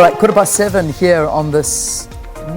Right, 7:15 here on this,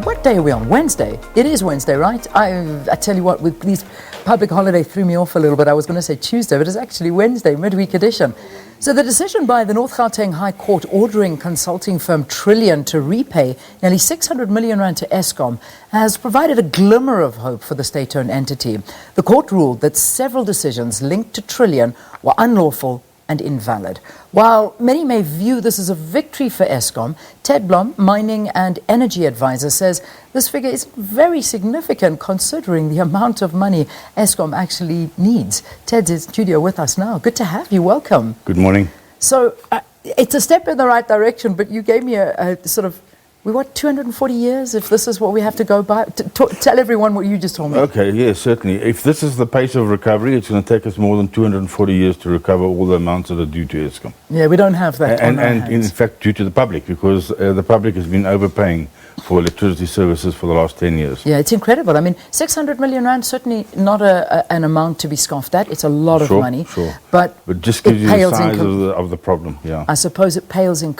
what day are we on? Wednesday. It is Wednesday, right? I tell you what, with these public holiday threw me off a little bit. I was going to say Tuesday, but it's actually Wednesday, midweek edition. So the decision by the North Gauteng High Court ordering consulting firm Trillian to repay nearly 600 million rand to Eskom has provided a glimmer of hope for the state-owned entity. The court ruled that several decisions linked to Trillian were unlawful and invalid. While many may view this as a victory for Eskom, Ted Blom, mining and energy advisor, says this figure is very significant considering the amount of money Eskom actually needs. Ted's in studio with us now. Good to have you. Welcome. Good morning. So it's a step in the right direction, but you gave me a sort of, we want 240 years if this is what we have to go by. Tell everyone what you just told me. Okay, yes, certainly. If this is the pace of recovery, it's going to take us more than 240 years to recover all the amounts that are due to Eskom. Yeah, we don't have that on our hands. In fact, due to the public, because the public has been overpaying for electricity services for the last 10 years. Yeah, it's incredible. I mean, 600 million rand, certainly not an amount to be scoffed at. It's a lot of money. Sure. But just gives you the size of the problem, yeah. I suppose it pales in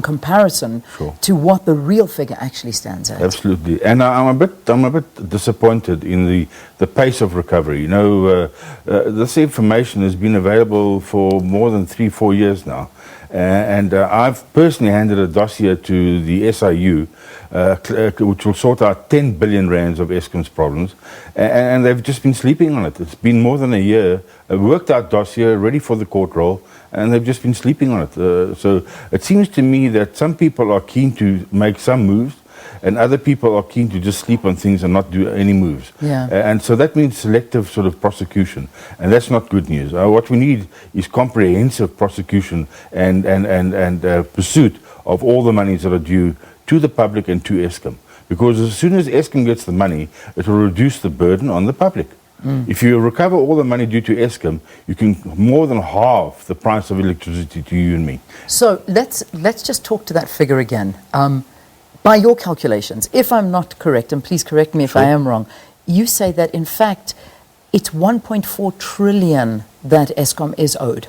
comparison to what the real figure actually stands at. Absolutely. And I'm a bit disappointed in the pace of recovery. You know, this information has been available for more than 3-4 years now. And I've personally handed a dossier to the SIU, which will sort out 10 billion rands of Eskom's problems, and they've just been sleeping on it. It's been more than a year, a worked out dossier, ready for the court roll, and they've just been sleeping on it. So it seems to me that some people are keen to make some moves, and other people are keen to just sleep on things and not do any moves. Yeah. And so that means selective sort of prosecution, and that's not good news. What we need is comprehensive prosecution and pursuit of all the monies that are due to the public and to Eskom. Because as soon as Eskom gets the money, it will reduce the burden on the public. If you recover all the money due to Eskom, you can more than halve the price of electricity to you and me. So let's just talk to that figure again. By your calculations, if I'm not correct, and please correct me if I am wrong, you say that in fact it's 1.4 trillion that Eskom is owed.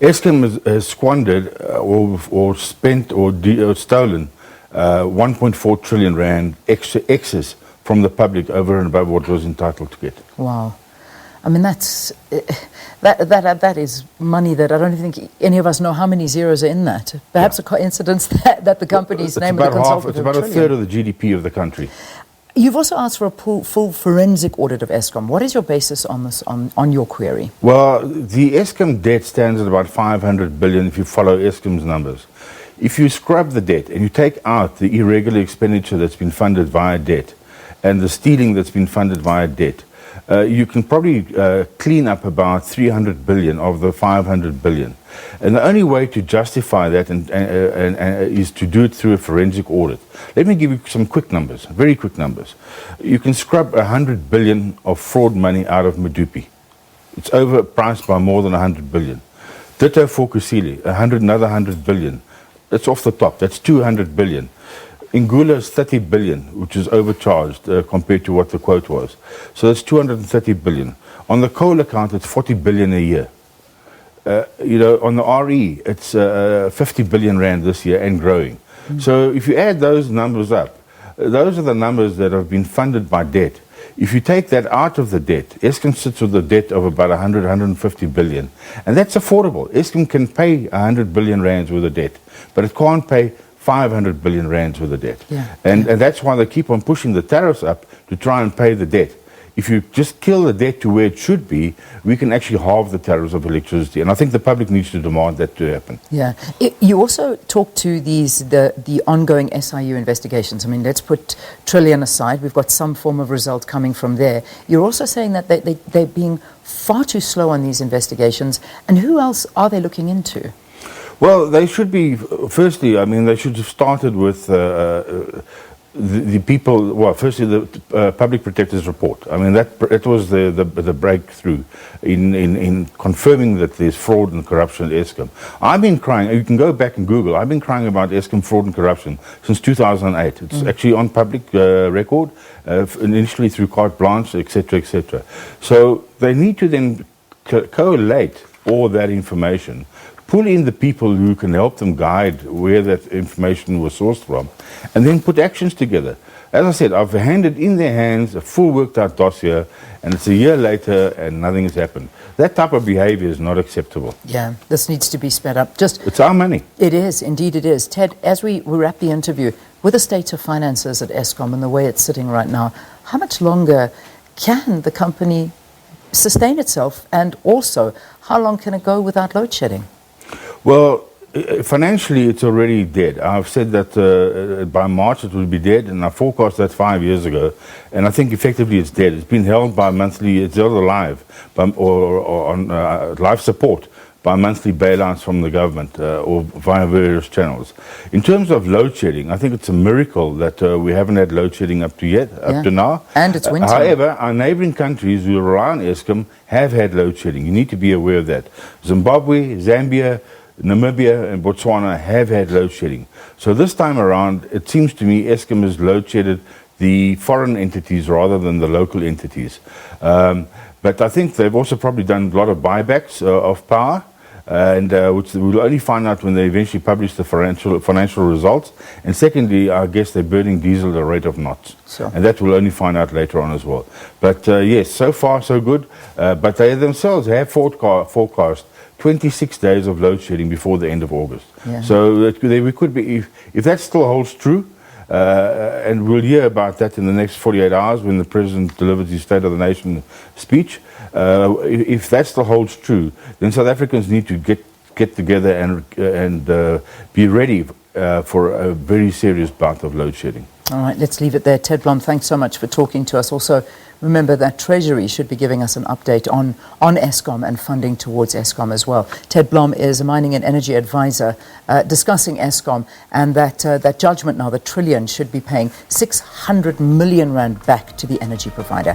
Eskom has squandered or spent or stolen 1.4 trillion rand excess from the public over and above what was entitled to get. Wow. I mean, that is money that I don't think any of us know how many zeros are in that. Perhaps a coincidence that the company's name of the consultant. It's about a third of the GDP of the country. You've also asked for a full forensic audit of Eskom. What is your basis on this, on your query? Well, the Eskom debt stands at about 500 billion if you follow Eskom's numbers. If you scrub the debt and you take out the irregular expenditure that's been funded via debt and the stealing that's been funded via debt, you can probably clean up about 300 billion of the 500 billion. And the only way to justify that is to do it through a forensic audit. Let me give you some quick numbers, very quick numbers. You can scrub 100 billion of fraud money out of Medupi. It's overpriced by more than 100 billion. Ditto for Kusile, another 100 billion. That's off the top, that's 200 billion. Ingula is 30 billion, which is overcharged compared to what the quote was. So that's 230 billion. On the coal account, it's 40 billion a year. You know, on the RE, it's 50 billion rand this year and growing. So if you add those numbers up, those are the numbers that have been funded by debt. If you take that out of the debt, Eskom sits with a debt of about 150 billion. And that's affordable. Eskom can pay 100 billion rands worth of debt, but it can't pay 500 billion rands worth of debt. Yeah. And that's why they keep on pushing the tariffs up to try and pay the debt. If you just kill the debt to where it should be, we can actually halve the tariffs of electricity. And I think the public needs to demand that to happen. Yeah. You also talk to the ongoing SIU investigations. I mean, let's put Trillian aside. We've got some form of result coming from there. You're also saying that they're being far too slow on these investigations. And who else are they looking into? Well, they should be, firstly, I mean, they should have started with the people, well, firstly, the Public Protector's report. I mean, that was the breakthrough in confirming that there's fraud and corruption at Eskom. I've been crying, you can go back and Google, I've been crying about Eskom fraud and corruption since 2008. It's actually on public record, initially through carte blanche, etc., etc. So they need to then collate all that information, pull in the people who can help them guide where that information was sourced from, and then put actions together. As I said, I've handed in their hands a full worked out dossier, and it's a year later and nothing has happened. That type of behavior is not acceptable. Yeah, this needs to be sped up. It's our money. It is, indeed it is. Ted, as we wrap the interview, with the state of finances at Eskom and the way it's sitting right now, how much longer can the company sustain itself, and also how long can it go without load shedding? Well, financially, it's already dead. I've said that by March it will be dead, and I forecast that 5 years ago. And I think effectively it's dead. It's been held by monthly, it's held alive, or on life support by monthly bailouts from the government or via various channels. In terms of load shedding, I think it's a miracle that we haven't had load shedding up to now. And it's winter. However, our neighboring countries who rely on Eskom have had load shedding. You need to be aware of that. Zimbabwe, Zambia, Namibia and Botswana have had load shedding. So this time around, it seems to me Eskom has load shedded the foreign entities rather than the local entities. But I think they've also probably done a lot of buybacks of power, and which we'll only find out when they eventually publish the financial results. And secondly, I guess they're burning diesel at a rate of knots. Sure. And that we'll only find out later on as well. But yes, so far so good. But they themselves have forecast 26 days of load shedding before the end of August. Yeah. So we could be, if that still holds true, and we'll hear about that in the next 48 hours when the President delivers his State of the Nation speech. If that still holds true, then South Africans need to get together and be ready for a very serious bout of load shedding. All right, let's leave it there. Ted Blom, thanks so much for talking to us. Also, remember that Treasury should be giving us an update on Eskom and funding towards Eskom as well. Ted Blom is a mining and energy advisor discussing Eskom and that judgment now that Trillian should be paying 600 million rand back to the energy provider.